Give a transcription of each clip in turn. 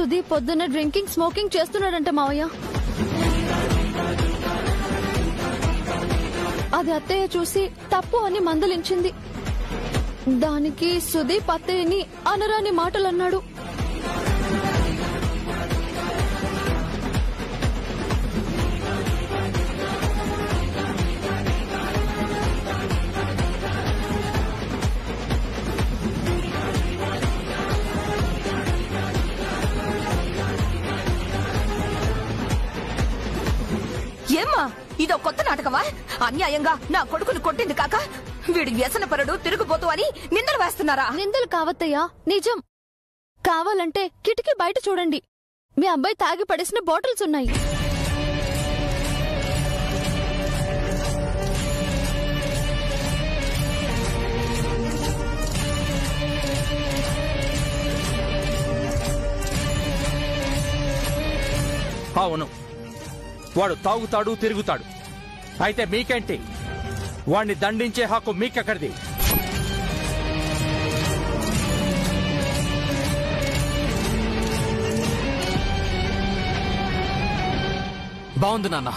సుదీప్ పొద్దున్న drinking smoking చేస్తున్నాడంట మావయ్య. అది అత్తయ్య చూసి తప్పు అని మందలించింది. దానికి సుదీప్ అత్తయ్యని అనరాని మాటలన్నాడు. ఏమ్మా ఇదో కొత్త నాటకమా? అన్యాయంగా నా కొడుకును కొట్టింది కాక వీడు వ్యసనపరుడు తిరుగుబోతూ అని నిందలు వేస్తున్నారా? నిందలు కావత్తయ్యా, నిజం. కావాలంటే కిటికీ బయట చూడండి, మీ అబ్బాయి తాగి పడేసిన బాటిల్స్ ఉన్నాయి. అవును, వాడు తాగుతాడు తిరుగుతాడు. అయితే మీకేంటి? వాణ్ణి దండించే హక్కు మీకెక్కడిది? బాగుంది నాన్న.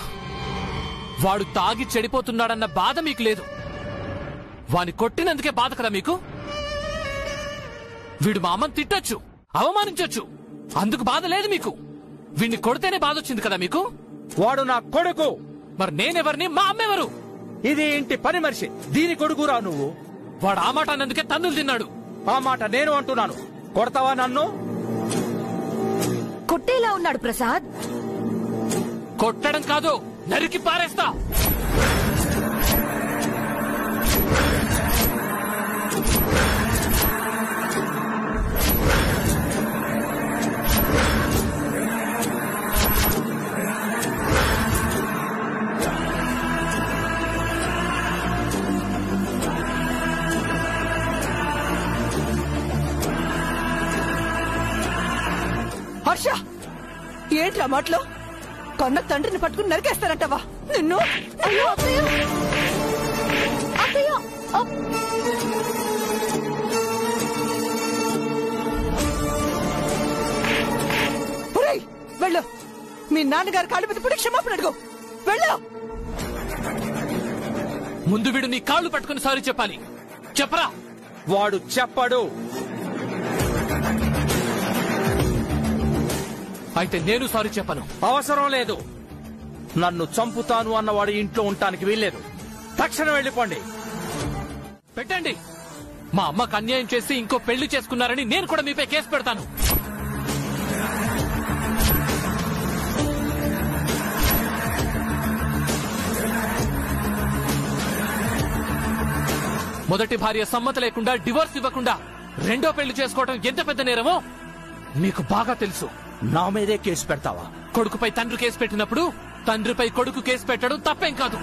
వాడు తాగి చెడిపోతున్నాడన్న బాధ మీకు లేదు. వాని కొట్టినందుకే బాధ కదా మీకు? వీడు మా అమ్మని తిట్టొచ్చు, అవమానించొచ్చు, అందుకు బాధ లేదు మీకు. వీడిని కొడితేనే బాధ వచ్చింది కదా మీకు? వాడు నా కొడుకు. మరి నేనెవరిని, మా అమ్మెవరు? ఇది ఇంటి పని మనిషి, దీని కొడుకురా నువ్వు. వాడు ఆ మాట అన్నందుకే తన్నులు తిన్నాడు. ఆ మాట నేను అంటున్నాను. కొడతావా నన్ను? కొట్టేలా ఉన్నాడు ప్రసాద్. కొట్టడం కాదు, నరికి పారేస్తా. హర్ష, ఏంట్రా మాటలో? కన్న తండ్రిని పట్టుకుని నరికేస్తారంటవా నిన్ను? అయ్యో అత్తయ్య, అత్తయ్య. వెళ్ళు, మీ నాన్నగారు కాళ్ళు మీద పడి క్షమాపణ అడుగు. వెళ్ళు. ముందు వీడు నీ కాళ్ళు పట్టుకుని సారీ చెప్పాలి. చెప్పరా? వాడు చెప్పడు. అయితే నేను సారీ చెప్పను. అవసరం లేదు. నన్ను చంపుతాను అన్నవాడు ఇంట్లో ఉండటానికి వీల్లేదు. తక్షణం వెళ్ళిపోండి. పెట్టండి. మా అమ్మకు అన్యాయం చేసి ఇంకో పెళ్లి చేసుకున్నారని నేను కూడా మీపై కేసు పెడతాను. మొదటి భార్య సమ్మతి లేకుండా డివోర్స్ ఇవ్వకుండా రెండో పెళ్లి చేసుకోవడం ఎంత పెద్ద నేరమో మీకు బాగా తెలుసు. నా మీదే కేసు పెడతావా? కొడుకుపై తండ్రి కేసు పెట్టినప్పుడు తండ్రిపై కొడుకు కేసు పెట్టడం తప్పేం కాదు.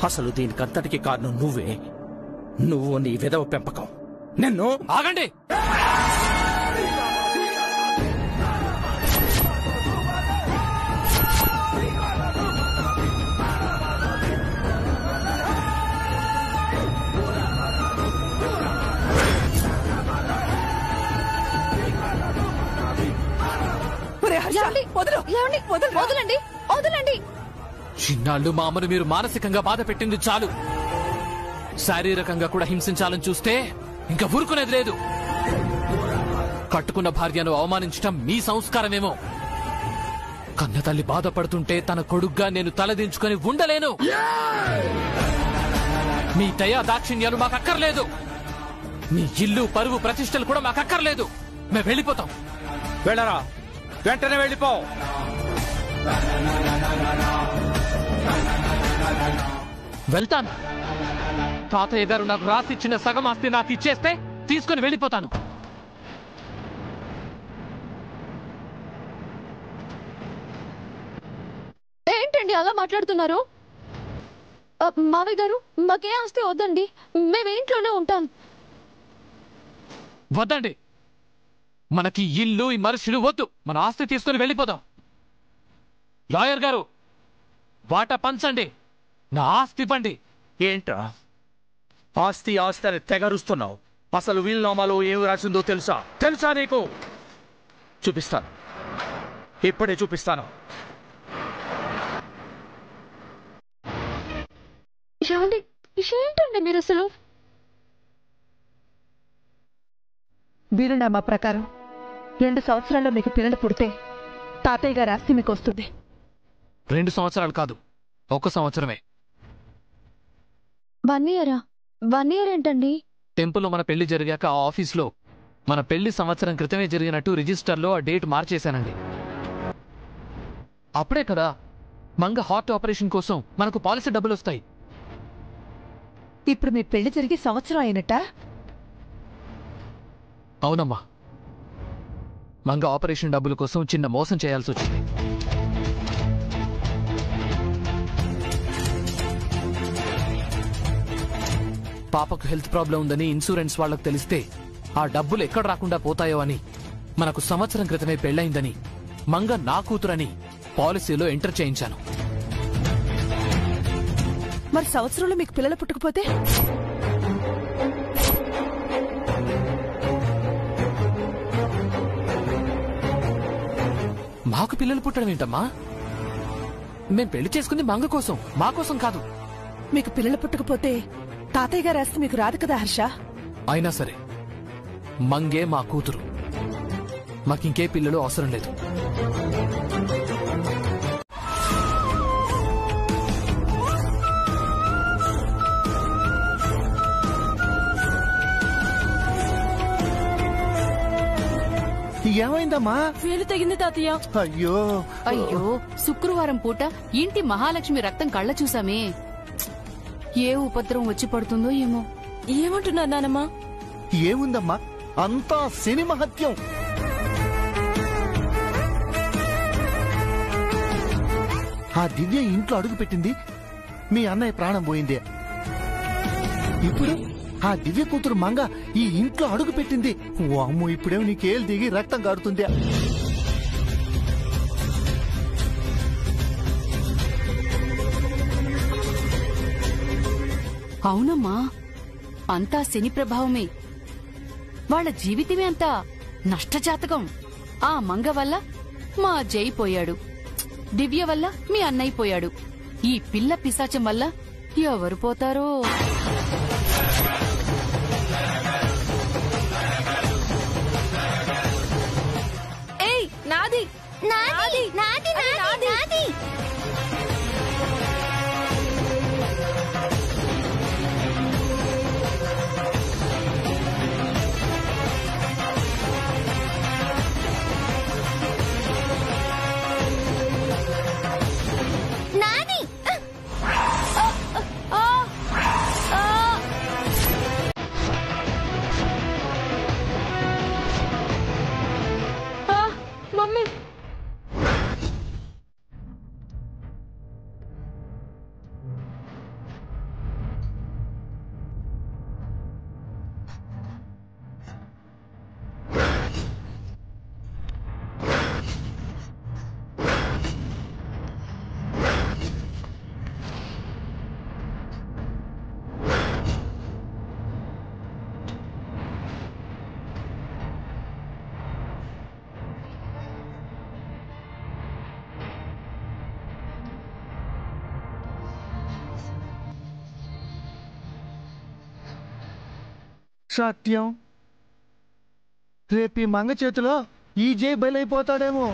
అసలు దీనికంతటికి కారణం నువ్వే. నువ్వు నీ విధవ పెంపకం. నిన్ను. ఆగండి. వదలండి, వదలండి. చిన్నాళ్ళు మా అమ్మను మీరు మానసికంగా బాధ పెట్టింది చాలు. శారీరకంగా కూడా హింసించాలని చూస్తే ఇంకా ఊరుకునేది లేదు. కట్టుకున్న భార్యను అవమానించటం మీ సంస్కారమేమో. కన్న తల్లి బాధపడుతుంటే తన కొడుగ్గా నేను తలదించుకొని ఉండలేను. మీ దయా దాక్షిణ్యాలు మాకక్కర్లేదు. మీ ఇల్లు పరువు ప్రతిష్టలు కూడా మాకక్కర్లేదు. మేము వెళ్ళిపోతాం. వెళ్ళరా, వెంటనే వెళ్ళిపో. వెళ్తాను. తాతయ్య గారు నాకు రాసిచ్చిన సగం ఆస్తి నాకు ఇచ్చేస్తే తీసుకుని వెళ్ళిపోతాను. ఏంటండి అలా మాట్లాడుతున్నారు? మావయ్య గారు, మాకే ఆస్తి వద్దండి, మేము ఇంట్లోనే ఉంటాం. వద్దండి, మనకి ఇల్లు ఈ మనుషులు వద్దు. మన ఆస్తి తీసుకుని వెళ్ళిపోదాం. లాయర్ గారు, వాటా పంచండి, నా ఆస్తి ఇవ్వండి. ఏంట్రా ఆస్తి ఆస్తి అని తెగరుస్తున్నావు? అసలు వీలునామాలో ఏం రాసిందో తెలుసా నీకు? చూపిస్తాను, ఇప్పుడే చూపిస్తాను. ఏంటండి మీరు అసలు? వీలునామా ప్రకారం 2 సంవత్సరాల్లో మీకు పిల్లలు పుడితే తాతయ్య గారి ఆస్తి మీకు వస్తుంది. 2 సంవత్సరాలు కాదు, 1 సంవత్సరమే. 1 ఇయరా? 1 ఇయర్ ఏంటండి? టెంపుల్లో మన పెళ్లి జరిగాక ఆ ఆఫీస్లో మన పెళ్లి సంవత్సరం క్రితమే జరిగినట్టు రిజిస్టర్లో ఆ డేట్ మార్చేశానండి. అప్పుడే కదా మంగ హార్ట్ ఆపరేషన్ కోసం మనకు పాలసీ డబ్బులు వస్తాయి. ఇప్పుడు మీ పెళ్లి జరిగి సంవత్సరం అయినట్ట? అవునమ్మా, మంగ ఆపరేషన్ డబ్బుల కోసం చిన్న మోసం చేయాల్సి వచ్చింది. పాపకు హెల్త్ ప్రాబ్లం ఉందని ఇన్సూరెన్స్ వాళ్లకు తెలిస్తే ఆ డబ్బులు ఎక్కడ రాకుండా పోతాయో అని మనకు సంవత్సరం క్రితమే పెళ్ళయిందని మంగ నా కూతురని పాలసీలో ఎంటర్ చేయించాను. మరి సంవత్సరంలో మీకు పిల్లలు పుట్టకపోతే? మాకు పిల్లలు పుట్టడం ఏంటమ్మా? మేం పెళ్లి చేసుకుంది మంగ కోసం, మా కోసం కాదు. మీకు పిల్లలు పుట్టకపోతే తాతయ్య గారి ఆస్తి మీకు రాదు కదా హర్ష? అయినా సరే మంగే మా కూతురు, మాకింకే పిల్లలు అవసరం లేదు. ఏమైందమ్మా? వేలు తెగింది తాతయ్య. అయ్యో అయ్యో, శుక్రవారం పూట ఇంటి మహాలక్ష్మి రక్తం కళ్ళ చూసామే. ఏ ఉపద్రవం వచ్చి పడుతుందో ఏమో. ఏమంటున్నారు నానమ్మా? ఏముందమ్మా, అంతా శని మహత్యం. ఆ దివ్య ఇంట్లో అడుగు పెట్టింది, మీ అన్నయ్య ప్రాణం పోయిందే. ఇప్పుడు ఆ దివ్య కూతురు మంగ ఈ ఇంట్లో అడుగు పెట్టింది. అమ్మో, ఇప్పుడేమో నీకేలు దిగి రక్తం కారుతుంది. అవునమ్మా, అంతా శని ప్రభావమే. వాళ్ళ జీవితమే అంతా నష్టజాతకం. ఆ మంగ వల్ల మా జై పోయాడు, దివ్య వల్ల మీ అన్నయ్య పోయాడు. ఈ పిల్ల పిశాచం వల్ల ఎవరు పోతారో. ఏయ్, నాది నాది నాది నాది నాది. నాది. మమ్మీ, సత్యం, రేపు ఈ మంగ చేతిలో ఈ జై బలైపోతాడేమో.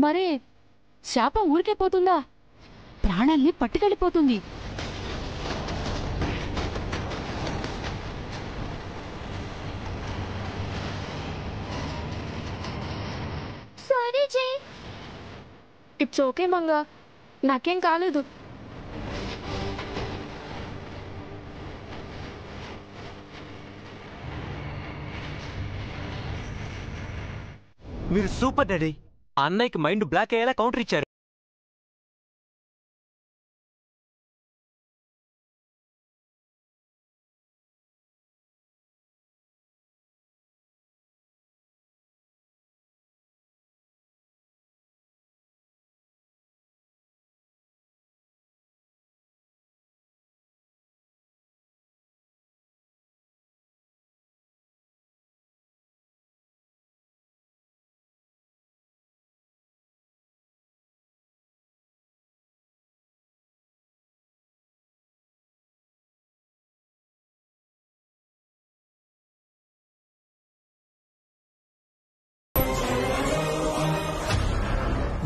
మరే శాపం ఊరికే పోతుందా? ప్రాణాల్ని పట్టుకెళ్ళిపోతుంది. సారీ జై. ఇట్స్ ఓకే మంగ, నాకేం కాలేదు. మీరు సూపర్ డాడీ. అన్నయ్యకి మైండ్ బ్లాక్ అయ్యేలా కౌంటర్ ఇచ్చారు.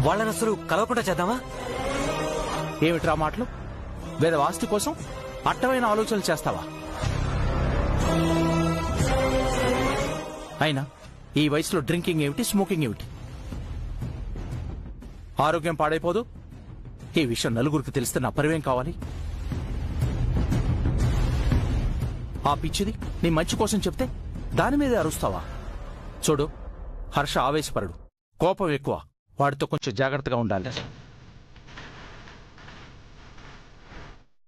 వాళ్ళని అసలు కలవకుండా చేద్దామా? ఏమిట్రా మాటలు? వేరే ఆస్తి కోసం అట్టమైన ఆలోచనలు చేస్తావా? అయినా ఈ వయసులో డ్రింకింగ్ ఏమిటి, స్మోకింగ్ ఏమిటి? ఆరోగ్యం పాడైపోదు? ఈ విషయం నలుగురికి తెలిస్తే నా పరివేం కావాలి? ఆ పిచ్చిది నీ మంచి కోసం చెప్తే దాని మీదే అరుస్తావా? చూడు, హర్ష ఆవేశపరుడు, కోపం ఎక్కువ. వాడితో కొంచెం జాగ్రత్తగా ఉండాలి.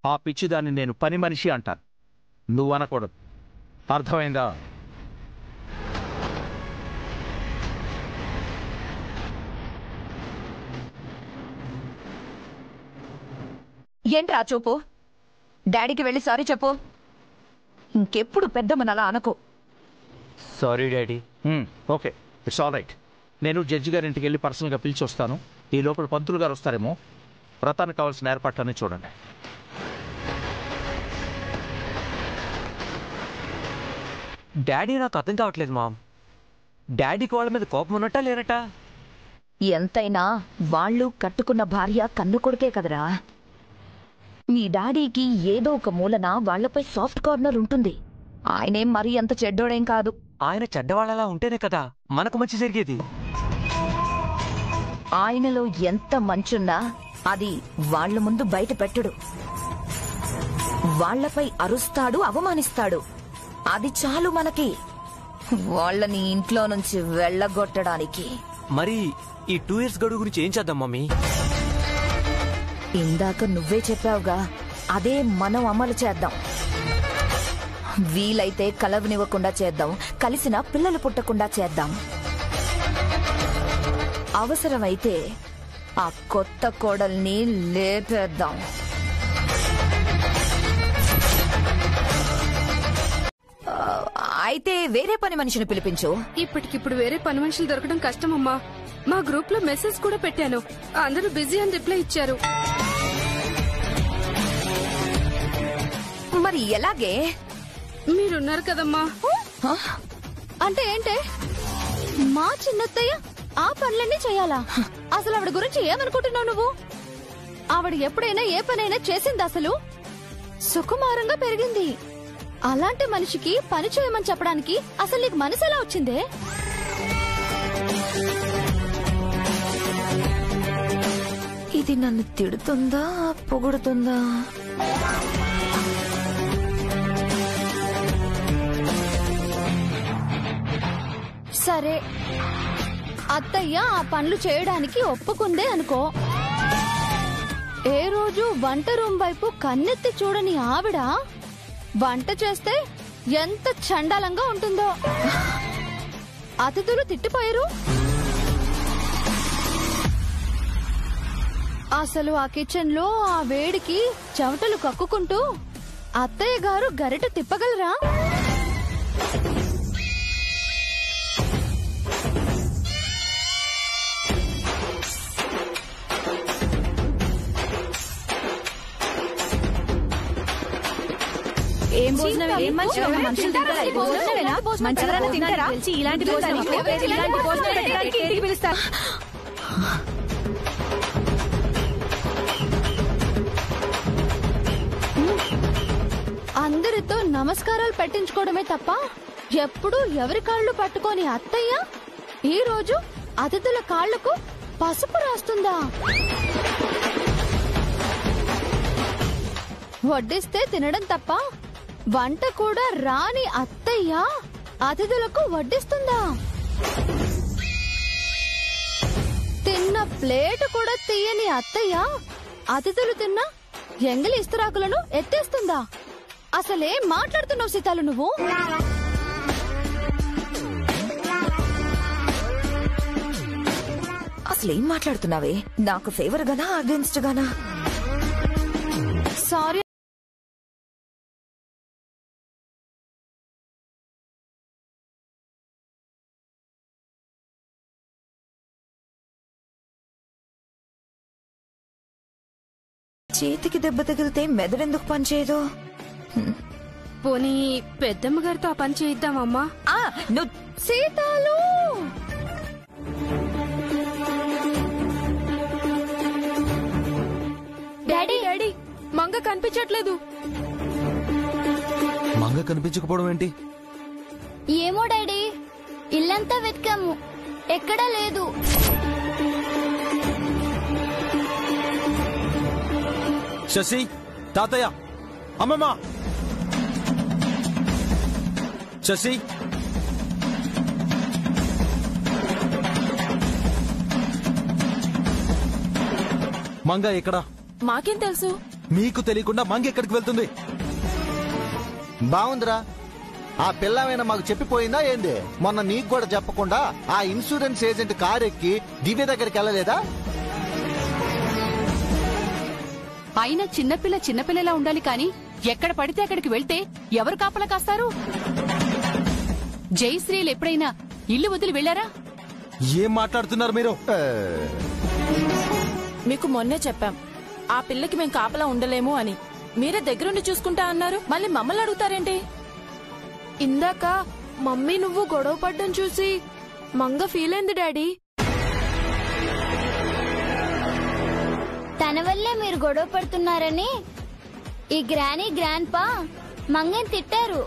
ఆ పిచ్చిదాన్ని నేను పని మనిషి అంటాను, నువ్వు అనకూడదు. అర్థమైందా? ఏంట్రా చూపు? డాడీకి వెళ్ళి సారీ చెప్పు. ఇంకెప్పుడు పెద్దమ్మని అలా అనకు. Sorry daddy. Okay, it's all right. నేను జడ్జి గారి ఇంటికి వెళ్ళి పర్సనల్గా పిలిచి వస్తాను. ఈ లోపల పంతులు గారు వస్తారేమో. వ్రతానికి కావాల్సిన ఏర్పాట్లన్నీ చూడండి. డాడీ నాకు అర్థం కావట్లేదు మామ్. డాడీకి వాళ్ళ మీద కోపం ఉన్నట్టా లేనట్టా? ఎంతైనా వాళ్ళు కట్టుకున్న భార్య కన్ను కొడుకే కదరా. మీ డాడీకి ఏదో ఒక మూలన వాళ్లపై సాఫ్ట్ కార్నర్ ఉంటుంది. ఆయనేం మరీ అంత చెడ్డోడేం కాదు. ఆయన చెడ్డవాళ్ళలా ఉంటేనే కదా మనకు మంచి జరిగేది. ఆయనలో ఎంత మంచున్నా అది వాళ్ల ముందు బయట పెట్టడు. వాళ్లపై అరుస్తాడు, అవమానిస్తాడు. అది చాలు మనకి వాళ్ళని ఇంట్లో నుంచి వెళ్ళగొట్టడానికి. మరి ఈ 2 years గడువు గురించి ఏం చేద్దాం మమ్మీ? ఇందాక నువ్వే చెప్పావుగా, అదే మనం అమలు చేద్దాం. వీలైతే కలవనివ్వకుండా చేద్దాం, కలిసిన పిల్లలు పుట్టకుండా చేద్దాం. అవసరమైతే ఆ కొత్త కోడల్ని లేపేద్దాం. అయితే వేరే పని మనిషిని పిలిపించు. ఇప్పటికిప్పుడు వేరే పని మనుషులు దొరకడం కష్టమమ్మా. మా గ్రూప్ లో మెసేజ్ కూడా పెట్టాను, అందరూ బిజీ అని రిప్లై ఇచ్చారు. మరి ఎలాగే? మీరున్నారు కదమ్మా. అంటే ఏంటే? మా చిన్నత్తయ్య ఆ పనులన్నీ చేయాలా? అసలు ఆవిడ గురించి ఏమనుకుంటున్నావు నువ్వు? ఆవిడ ఎప్పుడైనా ఏ పనైనా చేసింది? అసలు సుకుమారంగా పెరిగింది. అలాంటి మనిషికి పని చేయమని చెప్పడానికి అసలు నీకు మనసు ఎలా వచ్చిందే? ఇది నన్ను తిడుతుందా, పొగుడుతుందా? సరే, అత్తయ్య ఆ పనులు చేయడానికి ఒప్పుకుందే అనుకో. ఏ రోజు వంట రూమ్ వైపు కన్నెత్తి చూడని ఆవిడ వంట చేస్తే ఎంత చండాలంగా ఉంటుందో. అతిథులు తిట్టిపోయారు. అసలు ఆ కిచెన్ లో ఆ వేడికి చెమటలు కక్కుకుంటూ అత్తయ్య గారు గరిట తిప్పగలరా? అందరితో నమస్కారాలు పెట్టించుకోవడమే తప్ప ఎప్పుడు ఎవరి కాళ్ళు పట్టుకొని అత్తయ్య ఈ రోజు అతిథుల కాళ్లకు పసుపు రాస్తుందా? వడ్డిస్తే తినడం తప్ప వంట కూడా రాని అత్తయ్య అతిథులకు వడ్డిస్తుందా? తిన్న ప్లేట్ కూడా తీయని అత్తయ్య అతిథులు తిన్న ఎంగిలి ఇస్తరాకులను ఎత్తేస్తుందా? అసలేం మాట్లాడుతున్నావు సీతాలు నువ్వు? అసలేం మాట్లాడుతున్నావే? నాకు ఫేవర్ గానా, అగేన్స్ట్ గానా? సారీ. చేతికి దెబ్బ తగిలితే మెదడెందుకు పనిచేయదు? పోనీ పెద్దమ్మ గారితో ఆ పని చేయిద్దామమ్మా. సీతాలు మంగ కనిపించట్లేదు. మంగ కనిపించకపోవడం ఏంటి? ఏమో డాడీ, ఇల్లంతా వెతికాము, ఎక్కడా లేదు. శశి, తాతయ్య, అమ్మమ్మ, శశి, మంగ ఎక్కడా? మాకేం తెలుసు? మీకు తెలియకుండా మంగ ఎక్కడికి వెళ్తుంది? బాగుందిరా, ఆ పిల్లమైనా మాకు చెప్పిపోయిందా ఏంది? మొన్న నీకు కూడా చెప్పకుండా ఆ ఇన్సూరెన్స్ ఏజెంట్ కారు ఎక్కి దివ్య దగ్గరికి వెళ్ళలేదా? అయినా చిన్నపిల్లలా ఉండాలి కాని ఎక్కడ పడితే అక్కడికి వెళ్తే ఎవరు కాపలా కాస్తారు? జయశ్రీలు ఎప్పుడైనా ఇల్లు వదిలి వెళ్లారా? ఏం మాట్లాడుతున్నారు మీరు? మీకు మొన్నే చెప్పాం, ఆ పిల్లకి మేం కాపలా ఉండలేము అని. మీరే దగ్గరుండి చూసుకుంటా అన్నారు, మళ్ళీ మమ్మల్ని అడుగుతారేంటి? ఇందాక మమ్మీ నువ్వు గొడవ పడ్డం చూసి మంగ ఫీల్ అయింది డాడీ. తన వల్లే మీరు గొడవ పడుతున్నారని ఈ గ్రానీ గ్రాండ్ పా మంగని తిట్టారు.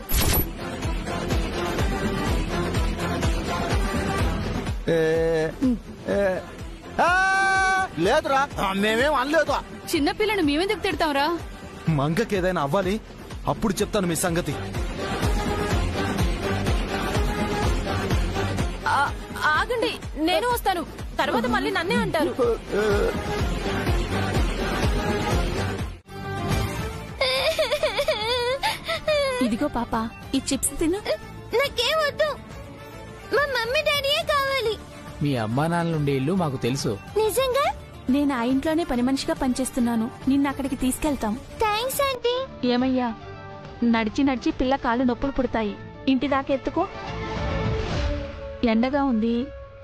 లేదురా, మేమేం అనలేదు. చిన్నపిల్లను మేమెందుకు తిడతాంరా? మంగకి ఏదైనా అవ్వాలి, అప్పుడు చెప్తాను మీ సంగతి. ఆగండి, నేను వస్తాను. తర్వాత మళ్ళీ నన్నే అంటారు. ఇదిగో పాప, ఈ చిప్స్ తిను. నాకేం వద్దు, మా మమ్మీ డాడీయే కావాలి. మీ అమ్మా నాన్న నుండి ఇల్లు మాకు తెలుసు. నిజంగా? నేను ఆ ఇంట్లోనే పని మనిషిగా పనిచేస్తున్నాను. నిన్ను అక్కడికి తీసుకెళ్తాం. Thanks aunty. ఏమయ్యా, నడిచి నడిచి పిల్ల కాళ్ళు నొప్పులు పుడతాయి. ఇంటి దాకా ఎత్తుకో. ఎండగా ఉంది,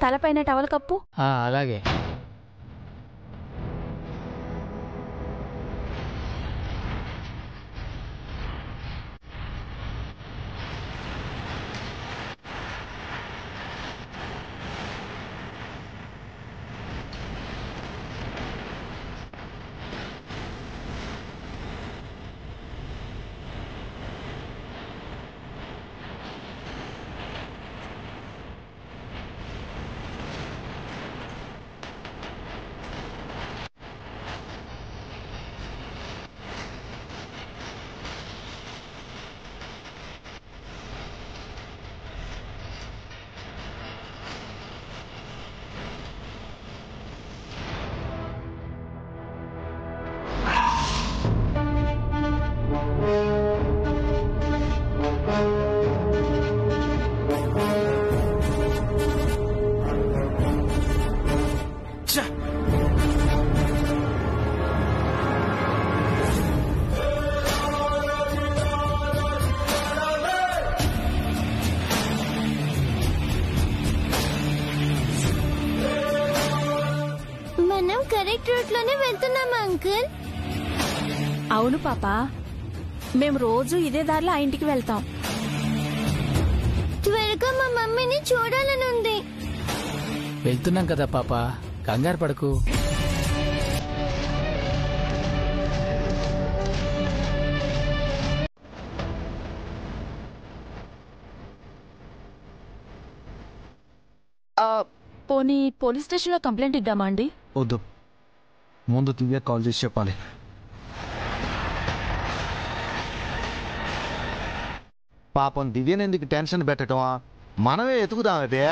తలపైన టవల్ కప్పు. అలాగే. మనం కరెక్ట్ రూట్ లోనే వెళ్తున్నామా అంకుల్? అవును పాప, మేము రోజు ఇదే దారిలో ఆ ఇంటికి వెళ్తాం. త్వరగా మా మమ్మీని చూడాలనుంది. వెళ్తున్నాం కదా పాప, కంగారు పడకు. పోనీ పోలీస్ స్టేషన్ లో కంప్లైంట్ ఇద్దామా అండి? వద్దు, ముందు దివ్య కాల్ చేసి చెప్పాలి. పాపం దివ్యని ఎందుకు టెన్షన్ పెట్టడం? మనమే ఎతుకుదాం. అదే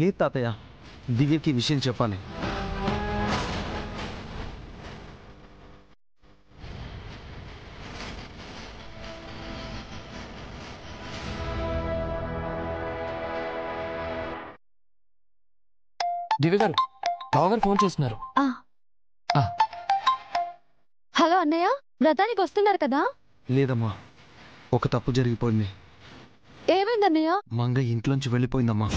లేదు తాతయ్య, దివ్యకి విషయం చెప్పాలి. దివ్య గారు, బావగారు ఫోన్ చేస్తున్నారు. హలో అన్నయ్య, వ్రతానికి వస్తున్నారు కదా? లేదమ్మా, ఒక తప్పు జరిగిపోయింది. ఏమైందన్నయ్య? మంగ ఇంట్లోంచి వెళ్ళిపోయిందమ్మా.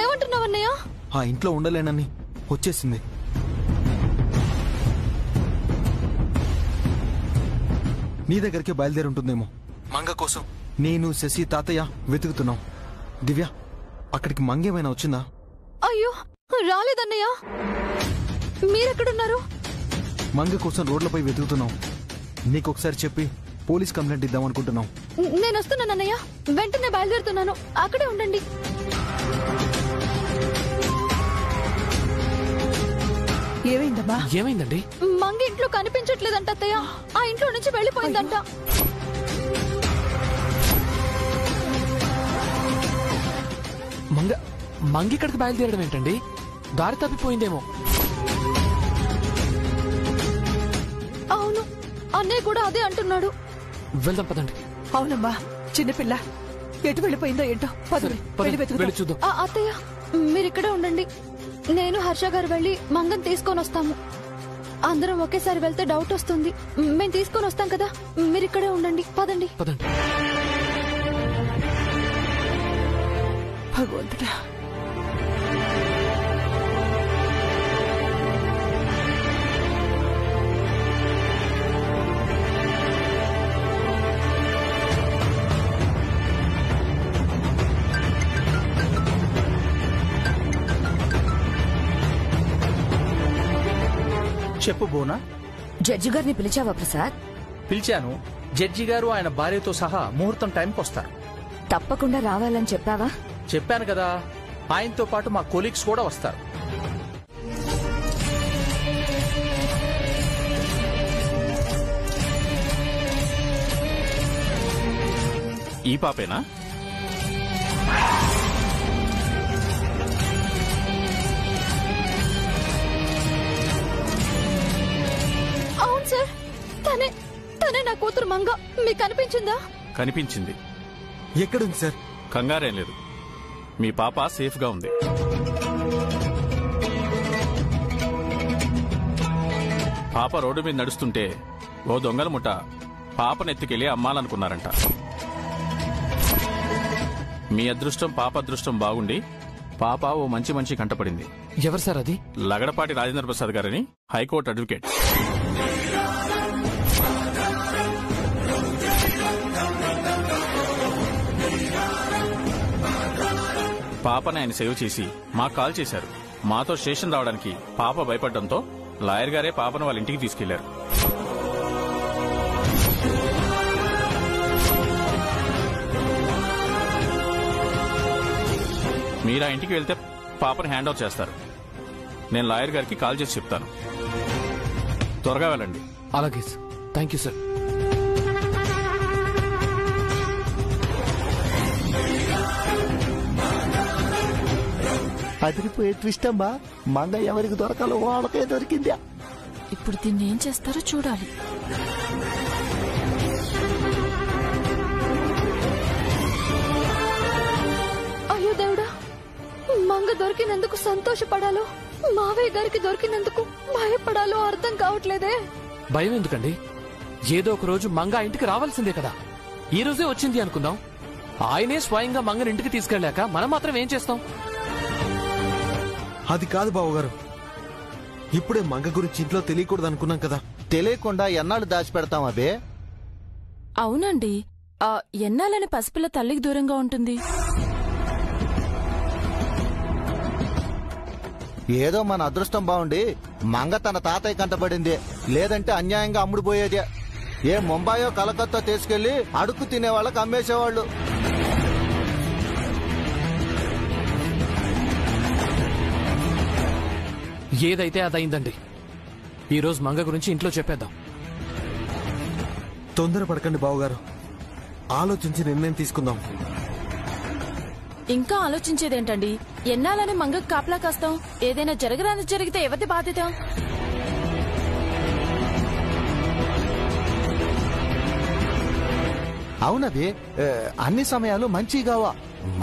ఏమంటున్నావన్నయ్య? ఆ ఇంట్లో ఉండలేనని వచ్చేసింది. నీ దగ్గరికి బయలుదేరి ఉంటుందేమో. మంగ కోసం నేను, శశి, తాతయ్య వెతుకుతున్నాం. దివ్య, అక్కడికి మంగేమైనా వచ్చిందా? అయ్యో రాలేదన్నయ్య. మీరెక్కడున్నారు? మంగ కోసం రోడ్లపై వెతుకుతున్నాం. నీకొకసారి చెప్పి పోలీస్ కంప్లైంట్ ఇద్దాం అనుకుంటున్నాం. నేను వస్తున్నాను అన్నయ్య, వెంటనే బయలుదేరుతున్నాను. అక్కడే ఉండండి. ఏమైందమ్మా? ఏమైందండి? మంగ ఇంట్లో కనిపించట్లేదంట అత్తయ్య. ఆ ఇంట్లో నుంచి వెళ్ళిపోయిందంట. మంగి ఇక్కడికి బయలుదేరడం ఏంటండి? దారి తప్పిపోయిందేమో. అవును, అన్నయ్య కూడా అదే అంటున్నాడు. వెళ్దాం పదండి. అవునమ్మా, చిన్నపిల్ల ఎటు వెళ్ళిపోయిందో ఏంటో. వెళ్ళి చూద్దాం. అత్తయ్య మీరిక్కడే ఉండండి. నేను హర్ష గారు వెళ్ళి మంగని తీసుకొని వస్తాము. అందరం ఒకేసారి వెళ్తే డౌట్ వస్తుంది. మేము తీసుకొని వస్తాం కదా, మీరిక్కడే ఉండండి. పదండి. భగవంతుడా, చెప్పు బోనా. జడ్జి గారిని పిలిచావా ప్రసాద్? పిలిచాను. జడ్జి గారు ఆయన భార్యతో సహా ముహూర్తం టైంకి వస్తారు. తప్పకుండా రావాలని చెప్పావా? చెప్పాను కదా. ఆయనతో పాటు మా కొలీగ్స్ కూడా వస్తారు. ఈ పాపేనా? అవును సార్, తనే నా కూతురు మంగ. మీకు కనిపించిందా? కనిపించింది. ఎక్కడుంది సార్? కంగారేం లేదు, మీ పాప సేఫ్ గా ఉంది. పాప రోడ్డు మీద నడుస్తుంటే ఓ దొంగల ముఠ పాపనెత్తుకెళ్లి అమ్మాలనుకున్నారంట. మీ అదృష్టం పాప అదృష్టం బాగుండి పాప ఓ మంచి మనిషి కంటపడింది. ఎవరు సార్ అది? లగడపాటి రాజేంద్ర ప్రసాద్ గారని హైకోర్టు అడ్వకేట్. పాపని ఆయన సేవ్ చేసి మాకు కాల్ చేశారు. మాతో స్టేషన్ రావడానికి పాప భయపడడంతో లాయర్ గారే పాపను వాళ్ళ ఇంటికి తీసుకెళ్లారు. మీరు ఆ ఇంటికి వెళ్తే పాపను హ్యాండ్ ఓవర్ చేస్తారు. నేను లాయర్ గారికి కాల్ చేసి చెప్తాను. త్వరగా వెళ్ళండి. అలాగే సార్. Thank you sir. అదిరిపోయే ట్విస్ట్ అమ్మా. మంగ ఎవరికి దొరకాలో వాళ్ళకే దొరికిందా. ఇప్పుడు దీన్ని ఏం చేస్తారో చూడాలి. అయ్యో దేవుడా, మంగ దొరికినందుకు సంతోషపడాలో, మావయ్య గారికి దొరికినందుకు భయపడాలో అర్థం కావట్లేదే. భయం ఎందుకండి? ఏదో ఒక రోజు మంగ ఇంటికి రావాల్సిందే కదా. ఈ రోజే వచ్చింది అనుకుందాం. ఆయనే స్వయంగా మంగని ఇంటికి తీసుకెళ్లాక మనం మాత్రం ఏం చేస్తాం? అది కాదు బావగారు, ఇప్పుడే మంగ గురించి ఇంట్లో తెలియకూడదు అనుకున్నాం కదా. తెలియకుండా ఎన్నాళ్ళు దాచిపెడతాం అబే? అవునండి, ఎన్నాలని పసిపిల్ల తల్లికి దూరంగా ఉంటుంది. ఏదో మన అదృష్టం బాగుండి మంగ తన తాతయ్య కంటపడింది. లేదంటే అన్యాయంగా అమ్ముడుపోయేదే. ఏ ముంబాయో కలకత్తా తీసుకెళ్లి అడుక్కు తినే వాళ్ళకి అమ్మేసేవాళ్ళు. ఏదైతే అదైందండి. ఈ రోజు మంగ గురించి ఇంట్లో చెప్పేద్దాం. తొందరపడకండి బావగారు, ఆలోచించి నిర్ణయం తీసుకుందాం. ఇంకా ఆలోచించేదేంటండి? ఎన్నాలని మంగకు కాపలా కాస్తాం? ఏదైనా జరగరాని జరిగితే ఎవరి బాధ్యత? అవునది, అన్ని సమయాలు మంచిగావా.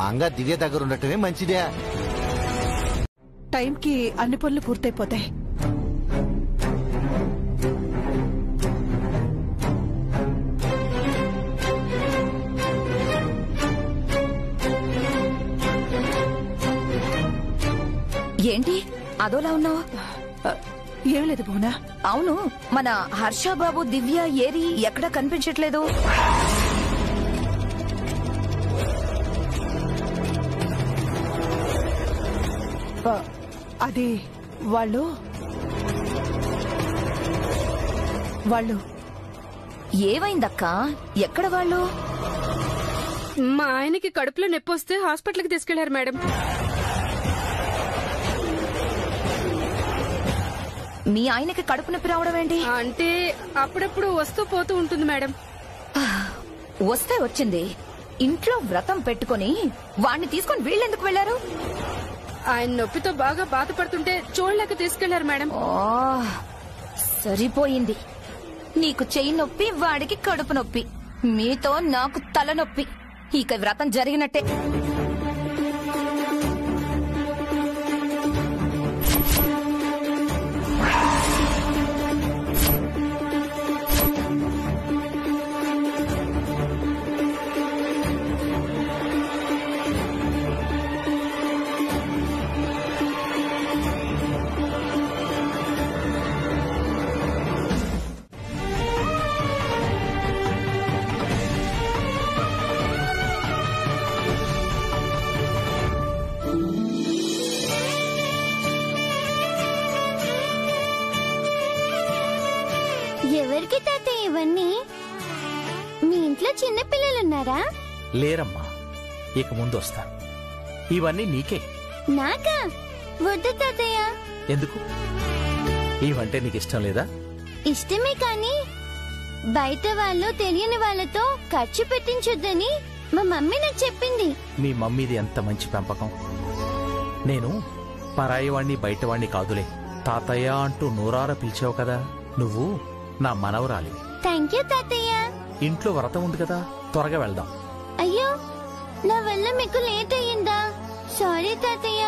మంగ దిగే దగ్గర ఉండటమే మంచిదే. టైంకి అన్ని పనులు పూర్తయిపోతాయి. ఏంటి అదోలా ఉన్నావు? ఏం లేదు భువనా. అవును, మన హర్ష బాబు దివ్య ఏరి ఎక్కడా కనిపించట్లేదు. అది వాళ్ళు ఏమైందక్కా? ఎక్కడ వాళ్ళు? మా ఆయనకి కడుపులో నొప్పి వస్తే హాస్పిటల్కి తీసుకెళ్లారు మేడం. మీ ఆయనకి కడుపు నొప్పి రావడం ఏంటి? అంటే అప్పుడప్పుడు వస్తూ పోతూ ఉంటుంది మేడం. వస్తే వచ్చింది. ఇంట్లో వ్రతం పెట్టుకుని వాణ్ణి తీసుకుని వీళ్ళెందుకు వెళ్లారు? ఆయన నొప్పితో బాగా బాధపడుతుంటే చూడలేక తీసుకెళ్లారు మేడం. సరిపోయింది. నీకు చెయ్యి నొప్పి, వాడికి కడుపు నొప్పి, మీతో నాకు తలనొప్పి. ఇక వ్రతం జరిగినట్టే. ఎవరికి తాతయ్య ఇవన్నీ? మీ ఇంట్లో చిన్న పిల్లలున్నారా? లేరమ్మా, ఇక ముందు వస్తాను. ఇవన్నీ నీకే. నాకా? వద్దు తాతయ్య. ఎందుకు? ఇవంటే నీకు ఇష్టం లేదా? ఇష్టమే, కానీ బయట వాళ్ళు తెలియని వాళ్ళతో ఖర్చు పెట్టించొద్దని మా మమ్మీ నాకు చెప్పింది. మీ మమ్మీది ఎంత మంచి పెంపకం. నేను పరాయివాణ్ణి బయటవాణ్ణి కాదులే, తాతయ్య అంటూ నోరార పిలిచావు కదా. నువ్వు నా మనవరాలి. థ్యాంక్ యూ తాతయ్య. ఇంట్లో వ్రతం ఉంది కదా, త్వరగా వెళ్దాం. అయ్యో, నా వల్ల మీకు లేట్ అయ్యిందా? సారీ తాతయ్య.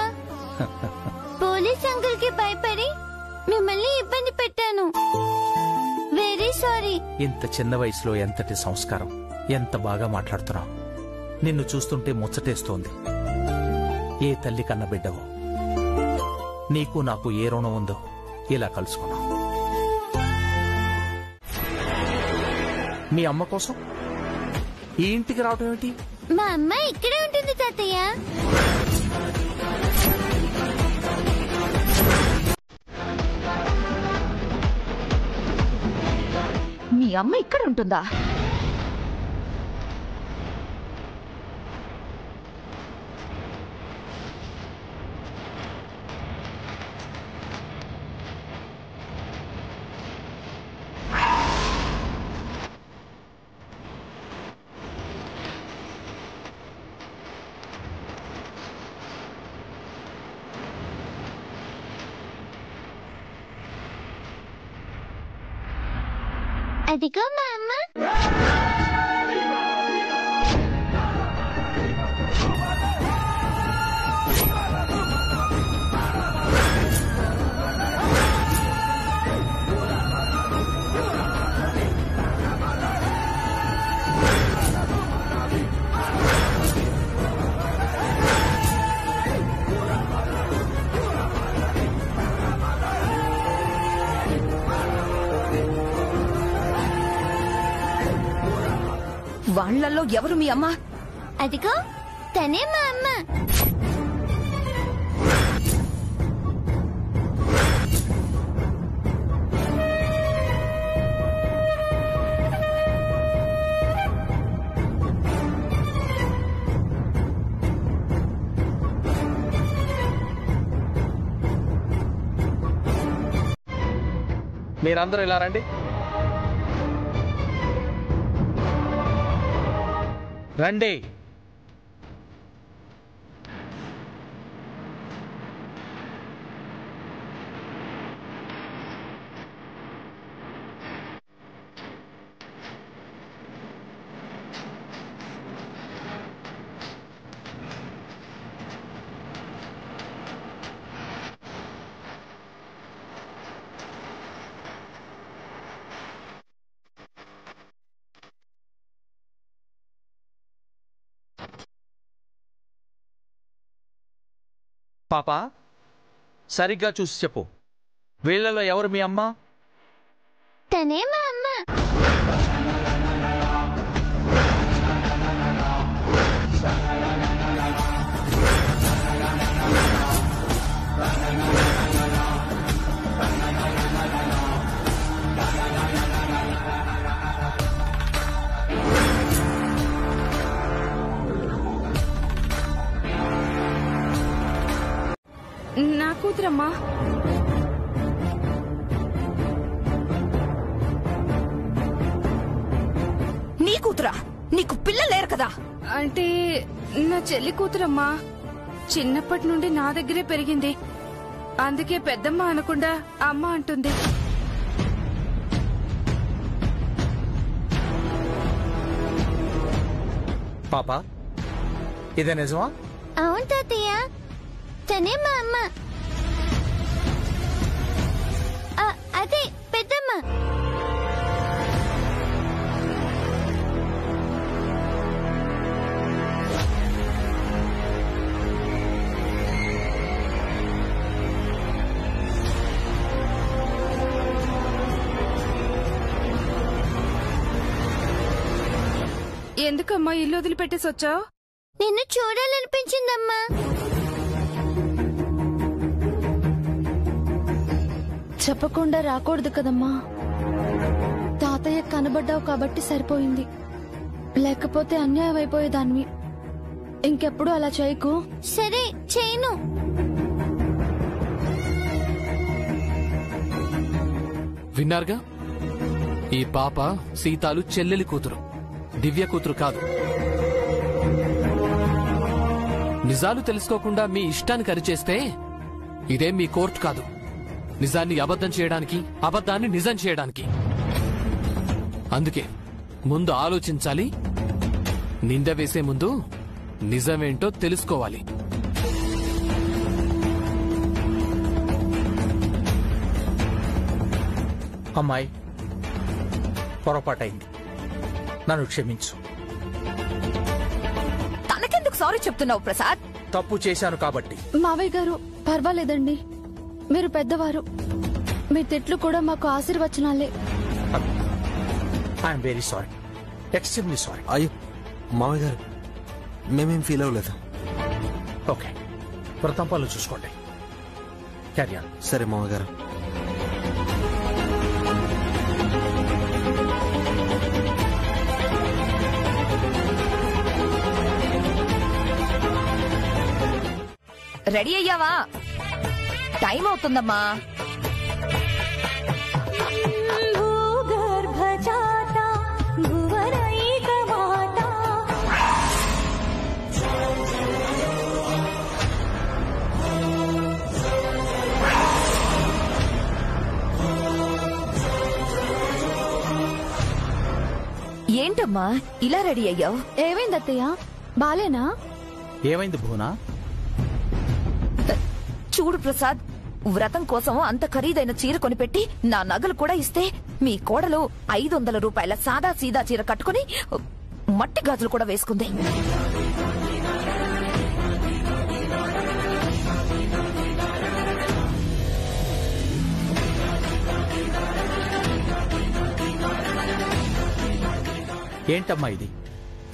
పోలీస్ అంకుల్ కి భయపడి మిమ్మల్ని ఇబ్బంది పెట్టాను. Very sorry. ఇంత చిన్న వయసులో ఎంతటి సంస్కారం, ఎంత బాగా మాట్లాడుతున్నావు. నిన్ను చూస్తుంటే ముచ్చటేస్తోంది. ఏ తల్లి కన్న బిడ్డవో. నీకు నాకు ఏ రుణం ఉందో ఇలా కలుసుకున్నాం. మీ అమ్మ కోసం ఈ ఇంటికి రావటం ఏమిటి? మా అమ్మ ఇక్కడే ఉంటుంది తాతయ్య. మీ అమ్మ ఇక్కడ ఉంటుందా? అదిగో మా అమ్మ. వాళ్లలో ఎవరు మీ అమ్మ? అదిగో తనే మా అమ్మ. మీరందరూ ఇలా రండి. రండి. పాపా, సరిగ్గా చూసి చెప్పు. వీళ్ళలో ఎవరు మీ అమ్మ? తనే మా అమ్మ. నా కూతురమ్మా. నీ కూతురా? నీకు పిల్లలు లేరు కదా? అంటే నా చెల్లి కూతురమ్మా. చిన్నప్పటి నుండి నా దగ్గరే పెరిగింది. అందుకే పెద్దమ్మ అనకుండా అమ్మ అంటుంది. పాప, ఇదే నిజమా? అవును తాతయ్య, తనే మా అమ్మ. అదే పెద్దమ్మ. ఎందుకమ్మా ఇల్లు వదిలిపెట్టేసి వచ్చావు? నిన్ను చూడాలనిపించిందమ్మా. చెప్పకుండా రాకూడదు కదమ్మా. తాతయ్య కనబడ్డావు కాబట్టి సరిపోయింది. లేకపోతే అన్యాయం అయిపోయేదాన్ని. ఇంకెప్పుడు అలా చేయకు. సరే, చేయను. విన్నారుగా, ఈ పాప సీతాలు చెల్లెలి కూతురు, దివ్య కూతురు కాదు. నిజాలు తెలుసుకోకుండా మీ ఇష్టానికి అరిచేస్తే ఇదేం మీ కోర్టు కాదు. నిజాన్ని అబద్ధం చేయడానికి, అబద్ధాన్ని నిజం చేయడానికి. అందుకే ముందు ఆలోచించాలి. నింద వేసే ముందు నిజమేంటో తెలుసుకోవాలి. అమ్మాయి, పొరపాటైంది. నన్ను క్షమించు. తనకెందుకు సారీ చెప్తున్నావు ప్రసాద్? తప్పు చేశాను కాబట్టి. మావయ్య గారు, పర్వాలేదండి. మీరు పెద్దవారు. మీ తిట్లు కూడా మాకు ఆశీర్వచనాలే. I'm very sorry, extremely sorry. అయ్యో మామయ్య గారు, మేమేం ఫీల్ అవ్వలేదు. ఓకే, వ్రతం పనులు చూసుకోండి. Carry on. సరే మామయ్య గారు. రెడీ అయ్యావా? టైం అవుతుందమ్మా. ఏంటమ్మా ఇలా రెడీ అయ్యావు? ఏమైంది అత్తయ్య? బాలేనా? ఏమైంది భువనా? చూడు ప్రసాద్, వ్రతం కోసం అంత ఖరీదైన చీర కొనిపెట్టి నా నగలు కూడా ఇస్తే మీ కోడలు 500 రూపాయల సాదా సీదా చీర కట్టుకుని మట్టి గాజులు కూడా వేసుకుంది. ఏంటమ్మా ఇది?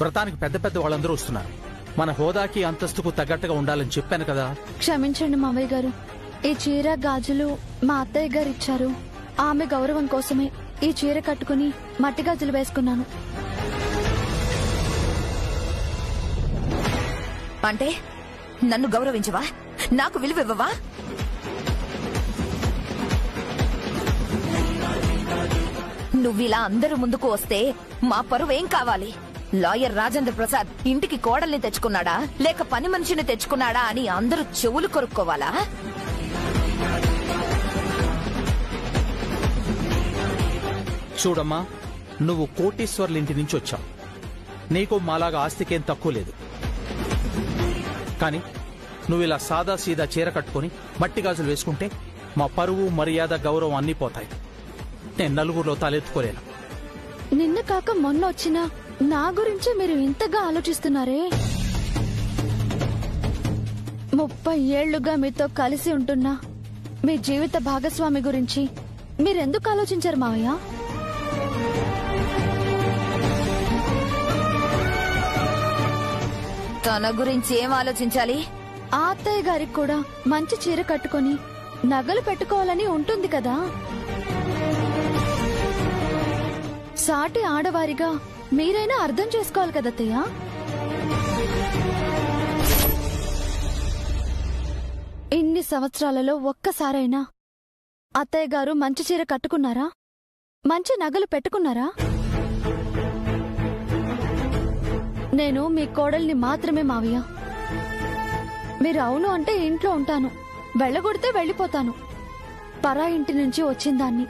వ్రతానికి పెద్ద పెద్ద వాళ్ళందరూ వస్తున్నారు. మన హోదాకి అంతస్తుకు తగ్గట్టుగా ఉండాలని చెప్పాను కదా. క్షమించండి మావయ్య గారు. ఈ చీర గాజులు మా అత్తయ్య గారు ఇచ్చారు. ఆమె గౌరవం కోసమే ఈ చీర కట్టుకుని మట్టి గాజులు వేసుకున్నాను. అంటే నన్ను గౌరవించవా? నాకు విలువ ఇవ్వవా? నువ్విలా అందరూ ముందుకు వస్తే మా పరువేం కావాలి? లాయర్ రాజేంద్ర ప్రసాద్ ఇంటికి కోడల్ని తెచ్చుకున్నాడా లేక పని మనిషిని తెచ్చుకున్నాడా అని అందరూ చెవులు కొరుక్కోవాలా? చూడమ్మా, నువ్వు కోటీశ్వర్ల ఇంటి నుంచి వచ్చావు. నీకు మాలాగా ఆస్తికేం తక్కువ లేదు. కానీ నువ్వు ఇలా సాదా సీదా చీర కట్టుకుని మట్టి గాజులు వేసుకుంటే మా పరువు, మర్యాద, గౌరవం అన్నీ పోతాయి. నేను నలుగురిలో తలెత్తుకోలేను. నిన్న కాక మొన్న వచ్చినా నా గురించి మీరు ఇంతగా ఆలోచిస్తున్నారే. 30 ఏళ్లుగా మీతో కలిసి ఉంటున్నా. మీ జీవిత భాగస్వామి గురించి మీరెందుకు ఆలోచించారు మావయ్య? తన గురించి ఏం ఆలోచించాలి? ఆ అత్తయ్య గారికి కూడా మంచి చీర కట్టుకొని నగలు పెట్టుకోవాలని ఉంటుంది కదా. సాటి ఆడవారిగా మీరైనా అర్థం చేసుకోవాలి కదా అత్తయ్య. ఇన్ని సంవత్సరాలలో ఒక్కసారైనా అత్తయ్య గారు మంచి చీర కట్టుకున్నారా? మంచి నగలు పెట్టుకున్నారా? నేను మీ కోడల్ని మాత్రమే మావయ్య. మీరు అవును అంటే ఇంట్లో ఉంటాను, వెళ్ళగొడితే వెళ్ళిపోతాను. పరా ఇంటి నుంచి వచ్చిందాన్ని